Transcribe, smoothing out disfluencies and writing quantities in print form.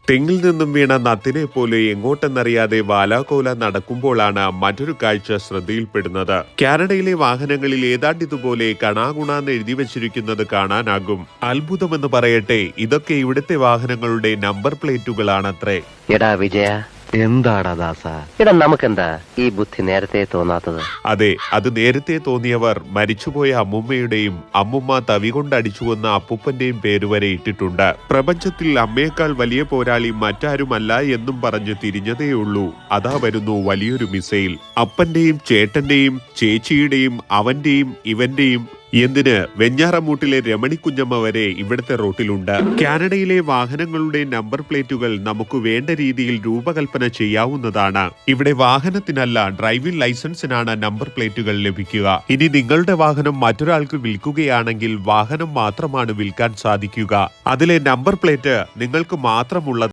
തെങ്ങിൽ നിന്നും വീണ നത്തിനെ പോലെ എങ്ങോട്ടെന്നറിയാതെ വാലാകോല നടക്കുമ്പോഴാണ് മറ്റൊരു കാഴ്ച ശ്രദ്ധയിൽപ്പെടുന്നത്. കാനഡയിലെ വാഹനങ്ങളിൽ ഏതാണ്ട് ഇതുപോലെ കണാകുണാന്ന് എഴുതി വെച്ചിരിക്കുന്നത് കാണാനാകും. അത്ഭുതമെന്ന് പറയട്ടെ, ഇതൊക്കെ ഇവിടുത്തെ വാഹനങ്ങളുടെ നമ്പർ പ്ലേറ്റുകളാണത്രേ. എടാ വിജയ, എന്താടാ ദാസ, എടാ നമുക്കെന്താ ഈ ബുദ്ധി നേരത്തെ തോന്നാത്തത്? അതെ, അത് നേരത്തെ തോന്നിയവർ മരിച്ചുപോയ അമ്മുമ്മയുടെയും അമ്മുമ്മ തവി കൊണ്ടടിച്ചുവന്ന അപ്പൂപ്പന്റെയും പേരുവരെ ഇട്ടിട്ടുണ്ട്. പ്രപഞ്ചത്തിൽ അമ്മയേക്കാൾ വലിയ പോരാളി മറ്റാരുമല്ല എന്നും പറഞ്ഞ് തിരിഞ്ഞതേയുള്ളൂ. അതാ വരുന്നു വലിയൊരു മിസൈൽ. അപ്പന്റെയും ചേട്ടന്റെയും ചേച്ചിയുടെയും അവന്റെയും ഇവന്റെയും എന്തിന് വെഞ്ഞാറമൂട്ടിലെ രമണിക്കുഞ്ഞമ്മ വരെ ഇവിടുത്തെ റോട്ടിലുണ്ട്. കാനഡയിലെ വാഹനങ്ങളുടെ നമ്പർ പ്ലേറ്റുകൾ നമുക്ക് വേണ്ട രീതിയിൽ രൂപകൽപ്പന ചെയ്യാവുന്നതാണ്. ഇവിടെ വാഹനത്തിനല്ല, ഡ്രൈവിംഗ് ലൈസൻസിനാണ് നമ്പർ പ്ലേറ്റുകൾ ലഭിക്കുക. ഇനി നിങ്ങളുടെ വാഹനം മറ്റൊരാൾക്ക് വിൽക്കുകയാണെങ്കിൽ വാഹനം മാത്രമാണ് വിൽക്കാൻ സാധിക്കുക. അതിലെ നമ്പർ പ്ലേറ്റ് നിങ്ങൾക്ക് മാത്രമുള്ളത്.